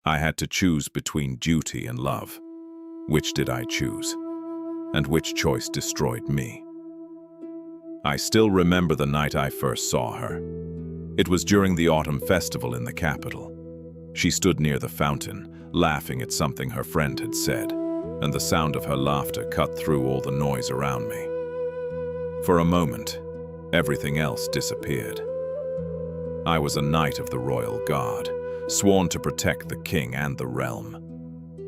I had to choose between duty and love. Which did I choose? And which choice destroyed me? I still remember the night I first saw her. It was during the autumn festival in the capital. She stood near the fountain, laughing at something her friend had said, and the sound of her laughter cut through all the noise around me. For a moment, everything else disappeared. I was a knight of the royal guard, sworn to protect the king and the realm.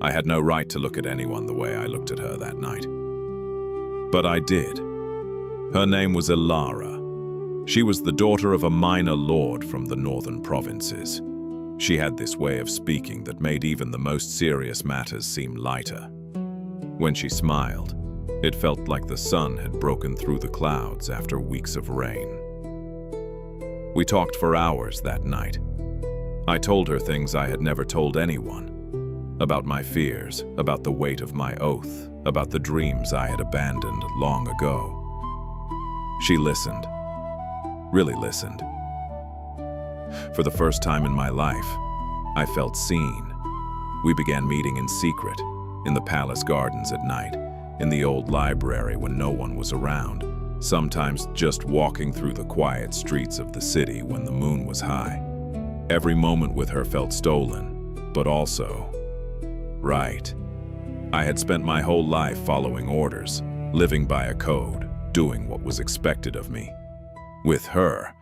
I had no right to look at anyone the way I looked at her that night. But I did. Her name was Elara. She was the daughter of a minor lord from the northern provinces. She had this way of speaking that made even the most serious matters seem lighter. When she smiled, it felt like the sun had broken through the clouds after weeks of rain. We talked for hours that night. I told her things I had never told anyone. About my fears, about the weight of my oath, about the dreams I had abandoned long ago. She listened, really listened. For the first time in my life, I felt seen. We began meeting in secret, in the palace gardens at night, in the old library when no one was around, sometimes just walking through the quiet streets of the city when the moon was high. Every moment with her felt stolen, but also right. I had spent my whole life following orders, living by a code, doing what was expected of me. With her,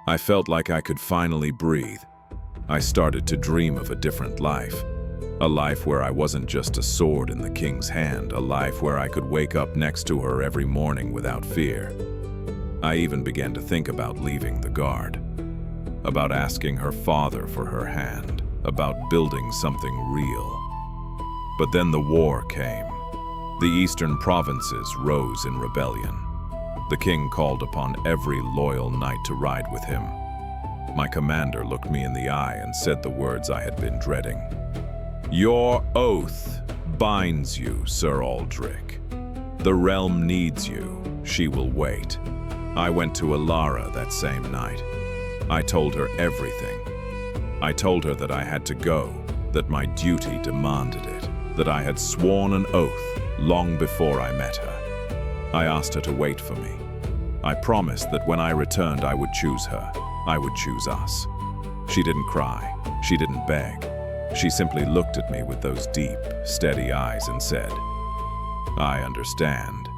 I felt like I could finally breathe. I started to dream of a different life. A life where I wasn't just a sword in the king's hand, a life where I could wake up next to her every morning without fear. I even began to think about leaving the guard, about asking her father for her hand, about building something real. But then the war came. The eastern provinces rose in rebellion. The king called upon every loyal knight to ride with him. My commander looked me in the eye and said the words I had been dreading. "Your oath binds you, Sir Aldrich. The realm needs you. She will wait." I went to Elara that same night. I told her everything. I told her that I had to go, that my duty demanded it, that I had sworn an oath long before I met her. I asked her to wait for me. I promised that when I returned I would choose her. I would choose us. She didn't cry. She didn't beg. She simply looked at me with those deep, steady eyes and said, "I understand,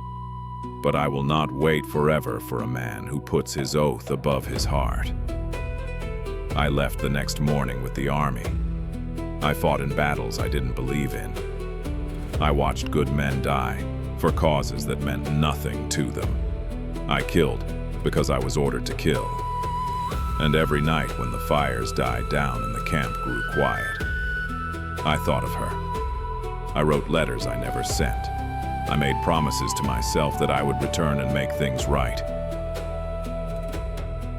but I will not wait forever for a man who puts his oath above his heart." I left the next morning with the army. I fought in battles I didn't believe in. I watched good men die for causes that meant nothing to them. I killed because I was ordered to kill. And every night when the fires died down and the camp grew quiet, I thought of her. I wrote letters I never sent. I made promises to myself that I would return and make things right.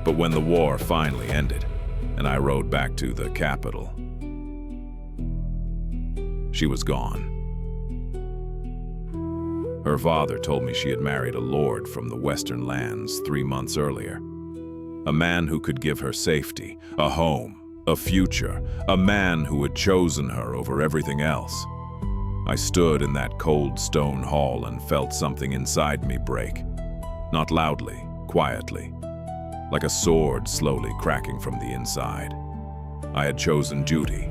But when the war finally ended, and I rode back to the capital, she was gone. Her father told me she had married a lord from the western lands 3 months earlier. A man who could give her safety, a home, a future, a man who had chosen her over everything else. I stood in that cold stone hall and felt something inside me break. Not loudly, quietly, like a sword slowly cracking from the inside. I had chosen duty.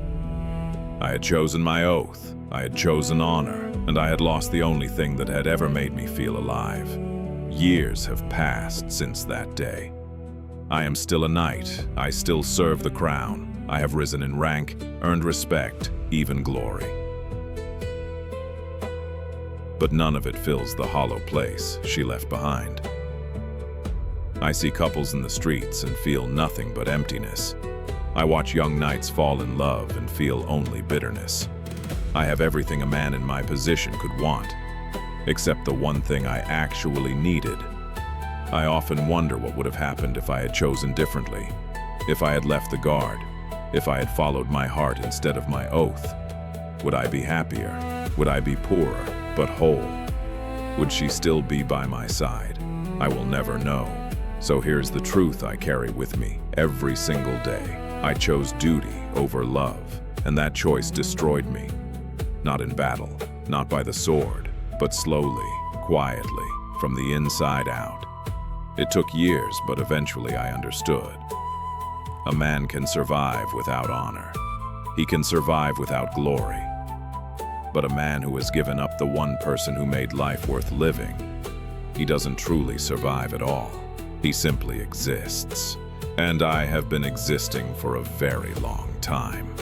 I had chosen my oath. I had chosen honor, and I had lost the only thing that had ever made me feel alive. Years have passed since that day. I am still a knight. I still serve the crown. I have risen in rank, earned respect, even glory. But none of it fills the hollow place she left behind. I see couples in the streets and feel nothing but emptiness. I watch young knights fall in love and feel only bitterness. I have everything a man in my position could want, except the one thing I actually needed. I often wonder what would have happened if I had chosen differently, if I had left the guard, if I had followed my heart instead of my oath. Would I be happier? Would I be poorer, but whole? Would she still be by my side? I will never know. So here's the truth I carry with me every single day. I chose duty over love. And that choice destroyed me. Not in battle, not by the sword, but slowly, quietly, from the inside out. It took years, but eventually I understood. A man can survive without honor. He can survive without glory. But a man who has given up the one person who made life worth living, he doesn't truly survive at all. He simply exists. And I have been existing for a very long time.